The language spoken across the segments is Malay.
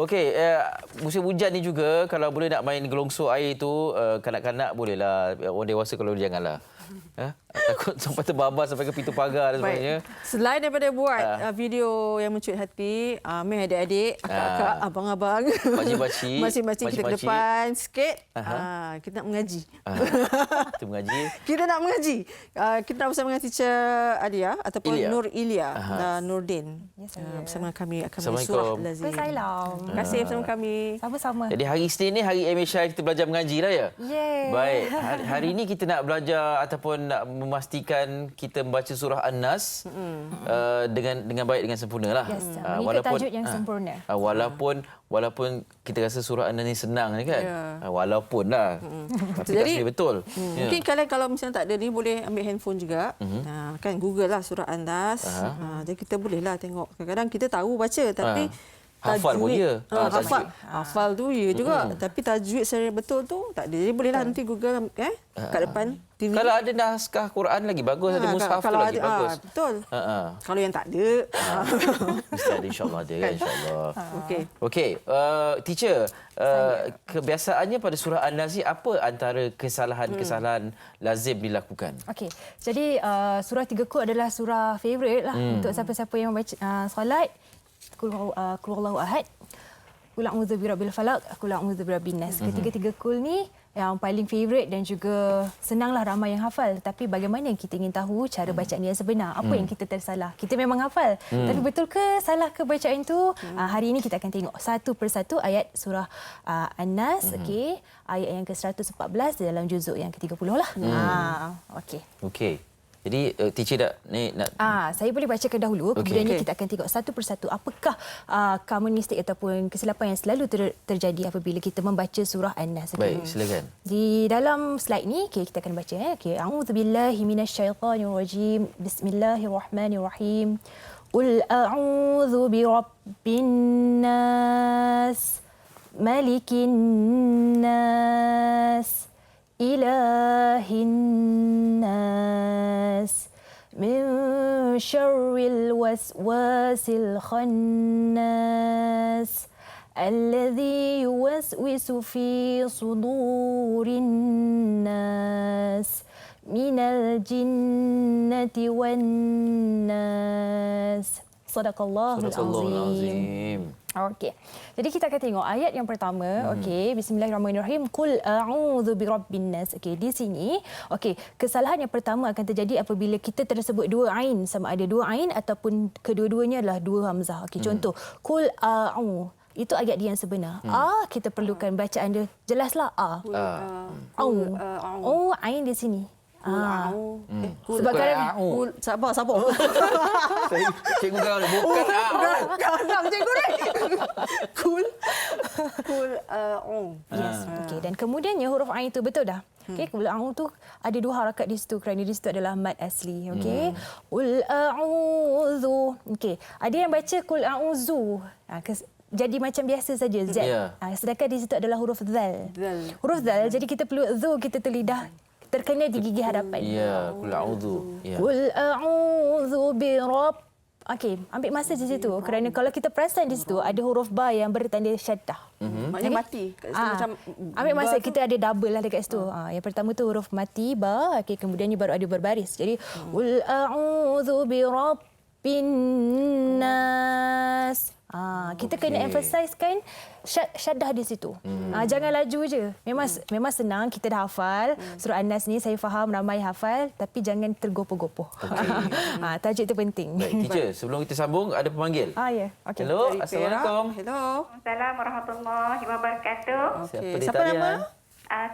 Okey, musim hujan ni juga kalau boleh nak main gelongsor air tu, kanak-kanak bolehlah. Orang dewasa kalau janganlah. Takut sampai terbabas sampai ke pintu pagar dan sebagainya. Selain daripada buat video yang mencuit hati, mai adik-adik, akak-akak, abang-abang, pakcik-pakcik, masing-masing kita ke depan sikit. Kita nak mengaji. Kita mengaji. Kita nak mengaji. Kita nak bersama dengan teacher Adia ataupun Nur Ilia Nurdin. Bersama kami akan surah Al-Lazim. Salam. Terima kasih bersama kami. Sama-sama. Jadi hari Isnin ni hari Asia kita belajar mengaji lah ya? Yeah. Baik. Hari ini kita nak belajar ataupun nak memastikan kita membaca surah An-Nas dengan baik, dengan sempurna lah. Yes, mengikut tajuk yang sempurna. Walaupun kita rasa surah An-Nas ni senang ni kan. Walaupun lah. Tapi Jadi, tak betul. Mungkin kalian kalau misalnya tak ada ni boleh ambil handphone juga. Kan Google lah surah An-Nas. Jadi kita bolehlah tengok. Kadang-kadang kita tahu baca tapi hafal pun dia. Hafal tu ya juga. Tapi tajwid secara betul tu tak ada. Jadi bolehlah nanti Google kat depan TV. Kalau ada naskah Quran lagi bagus, ada mushaf tu lagi bagus. Betul. Kalau yang tak ada, mesti ada, insya-Allah ada kan, insya-Allah. Okey, teacher, kebiasaannya pada surah An-Nas ni apa antara kesalahan-kesalahan lazim dilakukan? Okey. Jadi surah 3 Qul adalah surah favorite lah untuk siapa-siapa yang membaca solat. Qul huwallahu ahad. Qul a'udzu birabbil falaq, qul a'udzu birabbin nas. Ketiga-tiga qul ni yang paling favorite dan juga senanglah ramai yang hafal. Tapi bagaimana kita ingin tahu cara bacaan yang sebenar? Apa yang kita tersalah? Kita memang hafal. Tapi betul ke salah ke bacaan itu? Hari ini kita akan tengok satu persatu ayat surah An-Nas, okey. Ayat yang ke-114 dalam juzuk yang ke-30 lah. Okey. Okey. Jadi teacher nak saya boleh bacakan dahulu, kemudian kita akan tengok satu persatu apakah common mistake ataupun kesilapan yang selalu terjadi apabila kita membaca surah An-Nas. Baik, silakan. Di dalam slide ni kita akan baca a'udzubillahi minasyaitonirrajim. Bismillahirrahmanirrahim. Qul a'udzu birabbin nas, malikin nas, ilahin nas, min syarril waswasil khannas, alladzi yuwaswisu fi sudurin nas, minal jinnati wan nas. Sadaqallahul azim. Okey. Jadi kita akan tengok ayat yang pertama. Okey, bismillahirrahmanirrahim. Qul a'udzu birabbin nas. Okey, di sini kesalahan yang pertama akan terjadi apabila kita tersebut dua ain, sama ada dua ain ataupun kedua-duanya adalah dua hamzah. Okey, contoh qul a'u. Itu ayat dia yang sebenar. Kita perlukan bacaan dia jelaslah au. Ain di sini. Sebab kadang sabar. Cikgu kau ni bukan Kadang cikgu ni. Cool. Yes. Okey, dan kemudiannya huruf ain itu betul dah. Okey, qul a'udzu tu ada dua harakat di situ kerana di situ adalah mad asli. Okey. Qul a'udzu. Okey, ada yang baca qul a'udzu. Jadi macam biasa saja Z. Sedangkan di situ adalah huruf zal. Huruf zal, jadi kita perlu zu kita terlidah terkena di gigi hadapan. Ya, qul a'udzu. Qul a'udzu birabb. Okey, ambil masa di situ kerana kalau kita perasan di situ ada huruf ba yang bertanda syaddah. Maknanya mati. Macam ambil masa kita ada double lah dekat situ. Yang pertama tu huruf mati ba, okey, kemudian ni baru ada berbaris. Jadi qul a'udzu birabbin nas. Kita kena emphasizekan syaddah di situ. Jangan laju je. Memang senang, kita dah hafal. Surah An-Nas ni saya faham ramai hafal, tapi jangan tergopoh-gopoh. Tajuk itu penting. Baik, teacher, sebelum kita sambung ada pemanggil. Ya. Okey. Hello, assalamualaikum. Hello. Assalamualaikum warahmatullahi wabarakatuh. Siapa nama?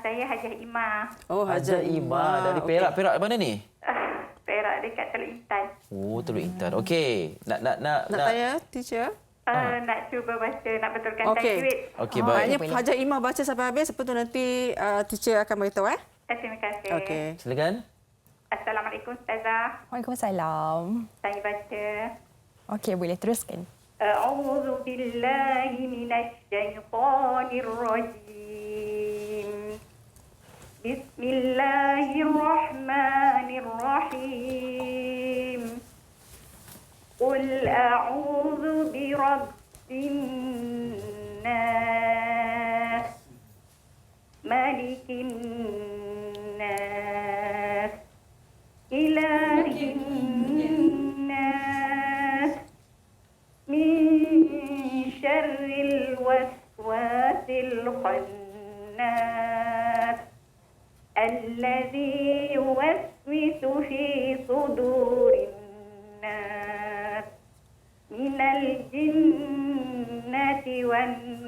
Saya Hajah Imah. Oh, Hajah Imah dari Perak. Perak mana ni? Perak dekat Teluk Intan. Oh, Teluk Intan. Okey. Nak tanya teacher? Nak cuba baca, nak betulkan tajwid. Okey, baik. Maknanya Hajah Imah baca sampai habis, lepas tu nanti teacher akan beritahu. Terima kasih. Okey. Silakan. Assalamualaikum Ustazah. Waalaikumsalam. Saya baca. Okey, boleh teruskan. A'udzu billahi minasy syaithanir rajim. Bismillahirrahmanirrahim. Qul a'udzu birabbin الوسواس الخناس الذي يوسوس في صدور الناس من الجنة والناس.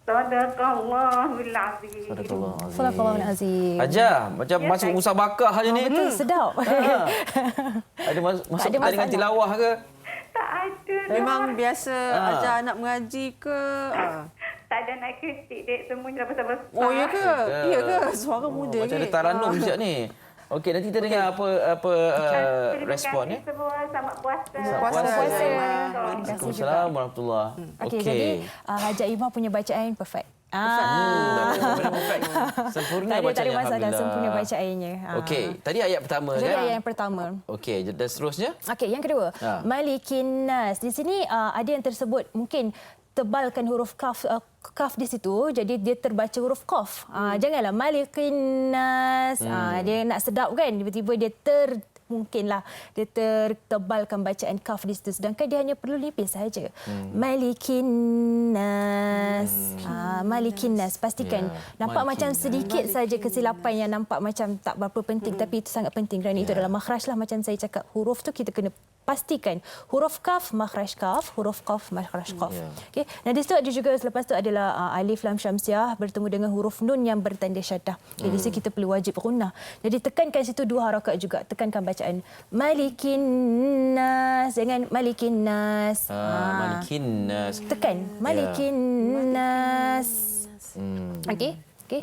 صدق الله العظيم. Sadaqallahul azim. Hajar, macam masuk musabakah aja ni. Betul, sedap. Ada masuk ada pertandingan masalah. tilawah ke? Tak ada. Memang biasa ajar anak mengaji ke? Tak ada nak kritik, dek. Semuanya dah besar-besar. Oh, ya ke? Ya ke? Suara muda Macam ada ni. taranum siap ni. Okey, nanti kita dengar apa respon ya. Terima kasih semua. Selamat puasa. Puasa. Waalaikumsalam warahmatullahi. Okey, jadi Hajar Imam punya bacaan perfect. Perfect. Sempurna Tak ada bacanya, masalah, alhamdulillah. sempurna bacaannya. Okey, tadi ayat pertama Jadi kan? ayat yang pertama. Okey, dan seterusnya? Okey, yang kedua. Malikin nas. Di sini ada yang tersebut mungkin tebalkan huruf kaf di situ, jadi dia terbaca huruf qaf. Janganlah malikin nas. Dia nak sedap kan, tiba-tiba dia mungkinlah dia tertebalkan bacaan kaf di situ, sedangkan dia hanya perlu nipis saja. Malikin nas. Malikin nas, pastikan. Nampak macam sedikit saja kesilapan yang nampak macam tak berapa penting, tapi itu sangat penting kerana itu adalah makhraj lah. Macam saya cakap, huruf tu kita kena pastikan huruf kaf makhraj kaf, huruf qaf makhraj qaf. Okey. Dan di situ ada juga selepas tu adalah alif lam syamsiah bertemu dengan huruf nun yang bertanda syaddah. Jadi di situ kita perlu wajib gunnah. Jadi tekankan situ 2 harakat juga. Tekankan bacaan malikin nas, jangan malikin nas. Malikin nas. Tekan malikin nas. Okey. Okey.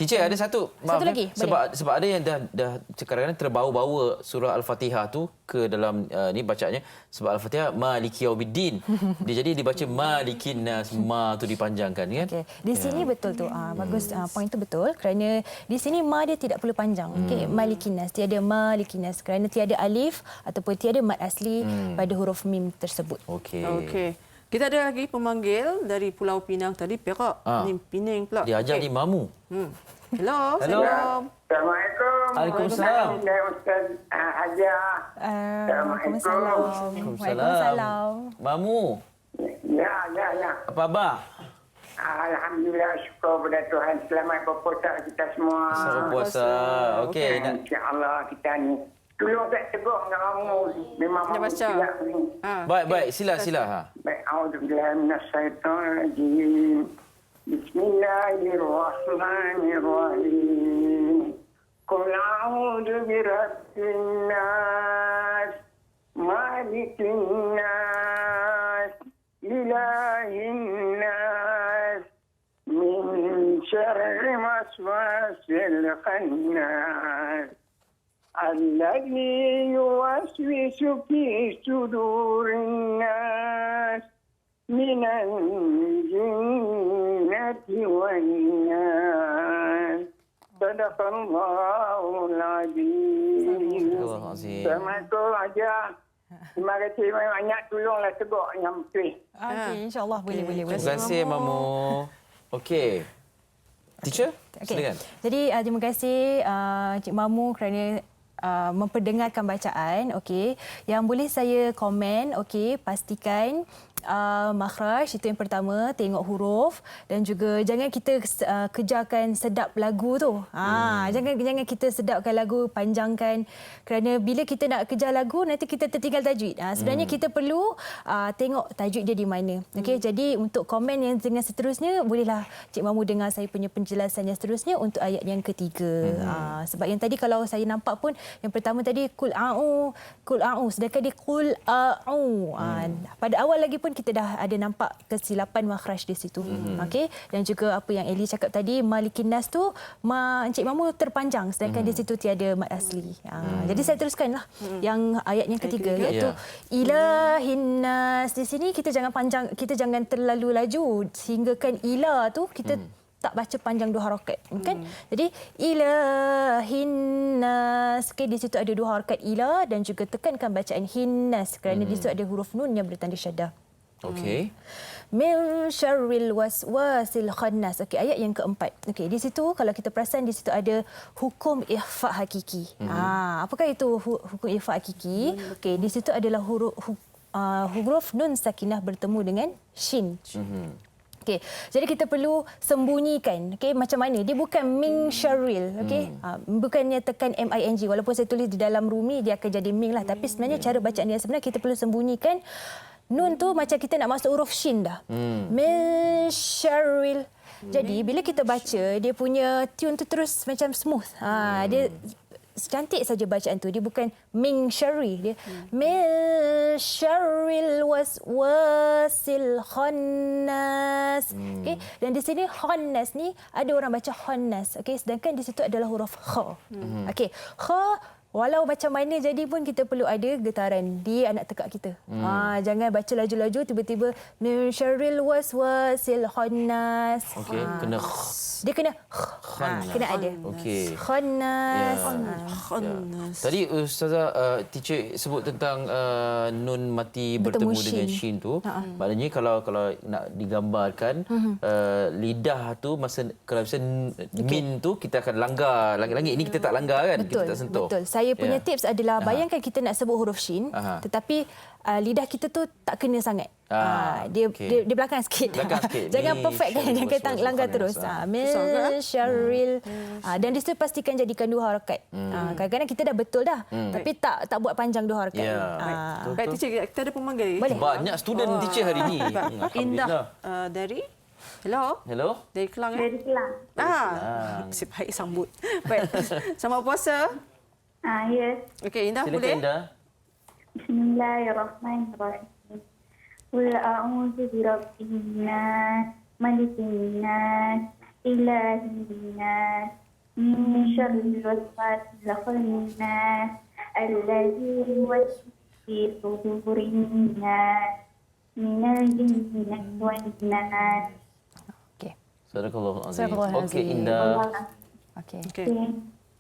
Teacher, ada satu lagi, sebab ada yang dah kadang-kadang terbawa-bawa surah Al-Fatihah tu ke dalam ni bacaannya, sebab Al-Fatihah Maliki Yaumiddin. Dia jadi dibaca Malikin Nas, ma tu dipanjangkan kan. Okey. Di sini betul tu. Bagus, poin tu betul kerana di sini ma dia tidak perlu panjang. Okey, Malikin Nas, tiada Malikin Nas kerana tiada alif ataupun tiada mad asli pada huruf mim tersebut. Okey. Okey. Kita ada lagi pemanggil dari Pulau Pinang tadi, Perak. Ni Penang pula. Dia ajar ni mamu. Hello. Hello. Assalamualaikum. Waalaikumsalam. Ustaz Hajar. Waalaikumsalam. Waalaikumsalam. Mamu, Ya. apa khabar? Alhamdulillah, syukur pada Tuhan. Selamat berpuasa kita semua. Selamat puasa. Okey, nak InsyaAllah kita ni. Tolong tak tegur dengan kamu. Memang Dia mahu baca. silap ni. baik, sila. Baik, a'udzubillahi minasyaitonirrajim. Bismillahirrahmanirrahim. Qul a'udzu birabbin nas, malikin nas, ilahin nas, min syarri waswasil khannas. الذي يوسوس في صدور الناس من الجنة والناس. صدق الله العظيم. Assalamualaikum Hajar. Terima kasih banyak, tolonglah tegur yang betul. Okey, insya-Allah boleh. Terima kasih Mamu. Okey. Teacher, silakan. Jadi terima kasih Cik Mamu kerana memperdengarkan bacaan. Okey, yang boleh saya komen, okey, pastikan makhraj itu yang pertama, tengok huruf dan juga jangan kita kejarkan sedap lagu tu. Jangan kita sedapkan lagu, panjangkan kerana bila kita nak kejar lagu nanti kita tertinggal tajwid. Sebenarnya kita perlu tengok tajwid dia di mana. Okey, jadi untuk komen yang dengan seterusnya bolehlah Cik Mamu dengar saya punya penjelasan yang seterusnya untuk ayat yang ketiga. Sebab yang tadi kalau saya nampak pun yang pertama tadi kul a'u, sedangkan dia kul a'u. Pada awal lagi pun kita dah ada nampak kesilapan makhraj di situ. Okey, dan juga apa yang Eli cakap tadi, malikin nas tu Encik Mamu terpanjang sedangkan di situ tiada mad asli. Jadi saya teruskanlah yang ayat yang ketiga iaitu ilahin nas. Di sini kita jangan panjang, kita jangan terlalu laju sehinggakan ila tu kita tak baca panjang 2 harakat, kan? Jadi ilahin nas. Okay, di situ ada 2 harakat ila dan juga tekankan bacaan hinnas kerana di situ ada huruf nun yang bertanda syaddah. Okey. Min syarril waswasil khannas. Okey, ayat yang keempat. Okey, di situ kalau kita perasan di situ ada hukum ikhfa hakiki. Apakah itu hukum ikhfa hakiki? Okey, di situ adalah huruf nun sakinah bertemu dengan shin. Okey, jadi kita perlu sembunyikan. Okey, macam mana? Dia bukan min syarril, okey. Bukannya tekan MING, walaupun saya tulis di dalam Rumi dia akan jadi min lah, tapi sebenarnya cara bacaan dia sebenarnya kita perlu sembunyikan. Nun tu macam kita nak masuk huruf shin dah. Min syarril. Jadi bila kita baca, dia punya tune tu terus macam smooth. Dia cantik saja bacaan tu. Dia bukan min syarri, dia min syarril waswasil khannas. Okey, dan di sini khannas ni ada orang baca khannas, okey, sedangkan di situ adalah huruf kha. Okey, kha walau macam mana jadi pun kita perlu ada getaran di anak tekak kita. Jangan baca laju-laju tiba-tiba min syarril waswasil khannas. Okey, kena dia kena kena ada. Okey. Khannas. Khannas. Tadi Ustazah teacher sebut tentang nun mati Bertemu bertemu dengan shin. shin tu. Maknanya kalau nak digambarkan lidah tu masa kalau misalnya min tu kita akan langgar langit-langit. Ini kita tak langgar kan? Kita tak sentuh. Betul. Saya punya tips adalah bayangkan kita nak sebut huruf shin tetapi lidah kita tu tak kena sangat. Dia belakang sikit. Jangan perfect kan, jangan langgar terus. Min syarril. Dan di situ pastikan jadikan 2 harakat. Kadang-kadang kita dah betul dah tapi tak buat panjang 2 harakat. Baik, teacher, kita ada pemanggil. Boleh. Banyak student teacher hari ini. Indah dari Hello. Dari Kelang. Dari Kelang. Si baik sambut. Baik. Selamat puasa. Yes. Okey, Indah Silakan boleh? Indah. Bismillahirrahmanirrahim. Qul a'udzu birabbin nas, malikin nas, ilahin nas, min syarril waswasil khannas, alladzi yuwaswisu fi sudurin nas, minal jinnati wan nas. Okey. Sadaqallahu azim. Sadaqallahu Okey azim. Indah. Okey. Okey.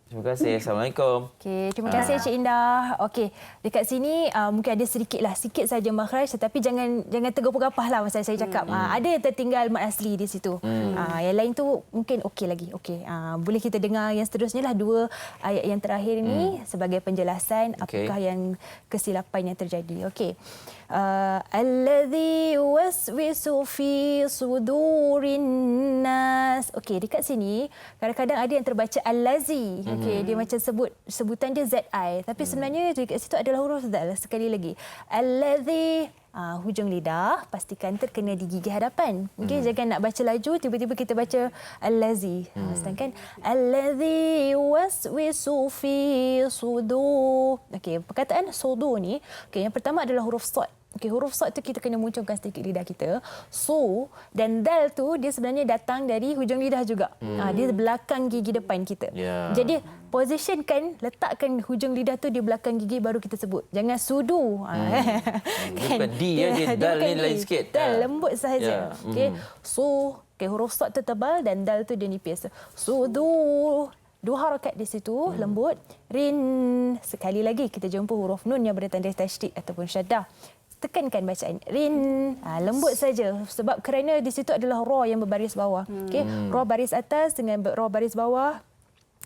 Terima kasih. Assalamualaikum. Okey, terima kasih Cik Indah. Okey, dekat sini mungkin ada sikit saja makhraj tetapi jangan tergapah-gapah lah masa saya cakap. Ada yang tertinggal mad asli di situ. Yang lain tu mungkin okey lagi. Okey. Boleh kita dengar yang seterusnya lah 2 ayat yang terakhir ini sebagai penjelasan apakah yang kesilapan yang terjadi. Okey. Alladzi yuwaswisu fi sudurin nas. Okey, dekat sini kadang-kadang ada yang terbaca allazi. Okey, dia macam sebutan dia ZI tapi sebenarnya dekat situ adalah huruf zal sekali lagi. Allazi hujung lidah pastikan terkena di gigi hadapan. Okey, jangan nak baca laju tiba-tiba kita baca allazi. Sedangkan allazi yuwaswisu fi sudur. Okey, perkataan sudur ni, okey, yang pertama adalah huruf sad. Okey, huruf sad tu kita kena munculkan sedikit lidah kita. Su dan dal tu dia sebenarnya datang dari hujung lidah juga. Dia belakang gigi depan kita. Jadi positionkan, letakkan hujung lidah tu di belakang gigi baru kita sebut. Jangan sudu. Dia bukan D ya, dia dal ni lain sikit. Dal lembut sahaja. Okey, su. Okey, huruf sad tu tebal dan dal tu dia nipis. Sudu. 2 harakat di situ, lembut. Rin. Sekali lagi kita jumpa huruf nun yang bertanda tasydid ataupun syaddah. Tekankan bacaan rin, lembut saja sebab kerana di situ adalah ra yang berbaris bawah. Okey, ra baris atas dengan ra baris bawah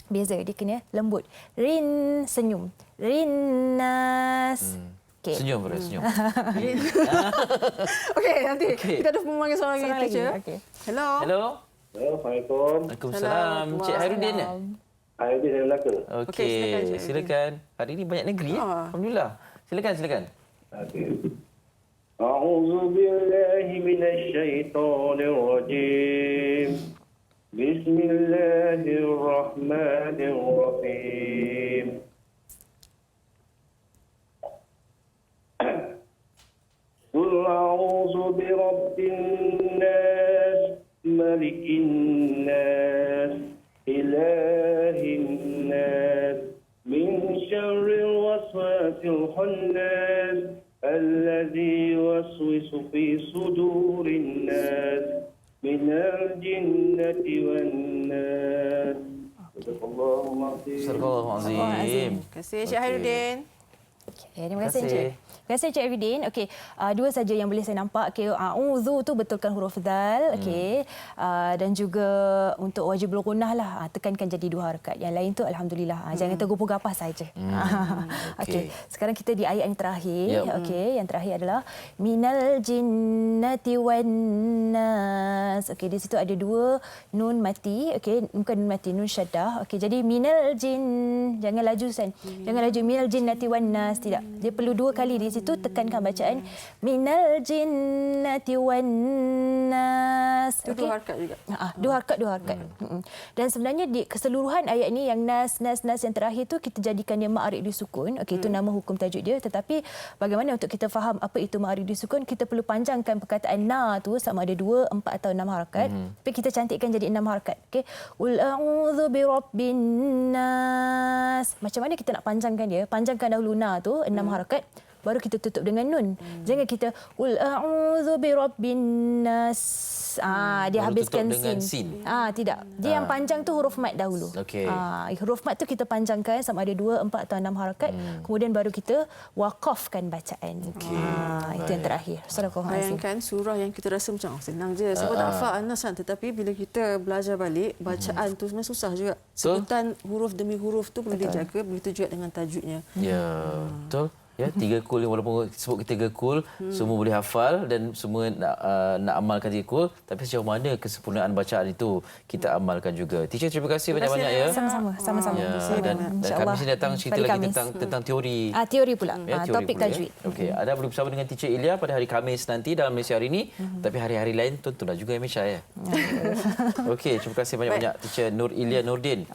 beza, dia kena lembut. Rin, senyum. Rinnas. Okay. Senyum boleh, senyum. Okey, nanti kita ada pemanggil seorang lagi, teacher. Okey. Hello. Assalamualaikum. Waalaikumsalam. Cik Hairudin. Hairudin dari Melaka. Okey, silakan, Cik silakan. Hari ini banyak negeri ya? Alhamdulillah. Silakan. أعوذ بالله من الشيطان الرجيم بسم الله الرحمن الرحيم قل أعوذ برب الناس ملك الناس إله الناس من شر الوسواس الخناس الذي يوسوس في صدور الناس من الجنة والناس. صدق الله العظيم. Astagfirullahalazim. Terima kasih Cik Hairudin. Okay, terima kasih Encik. Terima kasih Encik Afidin. Okey, dua saja yang boleh saya nampak. Okey, a'udzu tu betulkan huruf dal, okey. Dan juga untuk wajibul gunnah lah, tekankan jadi 2 harakat. Yang lain tu alhamdulillah. Jangan tergopoh gapah saja. Okey, sekarang kita di ayat yang terakhir. Okey, yang terakhir adalah minal jinnati wan nas. Okey, di situ ada 2 nun mati. Okey, bukan nun mati, nun syaddah. Okey, jadi minal jin, jangan laju San. Jangan laju minal jinnati wan nas, tidak. Dia perlu 2 kali di situ, tekankan bacaan minal jinnati wan nas. Itu 2 harakat juga. 2 harakat. Dan sebenarnya di keseluruhan ayat ini yang nas yang terakhir tu kita jadikan dia ma'arif disukun. Okey, itu nama hukum tajuk dia. Tetapi bagaimana untuk kita faham apa itu ma'arif disukun, kita perlu panjangkan perkataan na tu sama ada 2, 4 atau 6 harakat. Tapi kita cantikkan jadi 6 harakat. Okey. Qul a'udzu birabbin nas. Macam mana kita nak panjangkan dia? Panjangkan dahulu na tu 6 harakat. Baru kita tutup dengan nun. Jangan kita qul a'udzu birabbin nas. Dia baru habiskan tutup dengan sin. Tidak. Dia yang panjang tu huruf mat dahulu. Okey. Huruf mat tu kita panjangkan sama ada 2, 4 atau 6 harakat. Kemudian baru kita waqafkan bacaan. Itu yang terakhir. Sadaqallahul azim. Bayangkan surah yang kita rasa macam senang je sebab tak hafal Anas kan, tetapi bila kita belajar balik bacaan tu sebenarnya susah juga. Sebutan huruf demi huruf tu perlu dijaga, begitu juga dengan tajwidnya. Ya, betul. Ya, 3 kul walaupun sebut kita 3 kul, semua boleh hafal dan semua nak amalkan 3 kul, tapi sejauh mana kesempurnaan bacaan itu kita amalkan juga. Teacher, terima kasih banyak-banyak ya. Sama-sama. Ya, dan kami sini datang cerita lagi tentang teori. Teori pula. Teori Topik pula, tajwid. Ya. Okey, anda boleh bersama dengan Teacher Ilya pada hari Khamis nanti dalam Malaysia hari ini, tapi hari-hari lain tontonlah juga Malaysia ya. Okey, terima kasih banyak-banyak Teacher Nur Ilya Nurdin.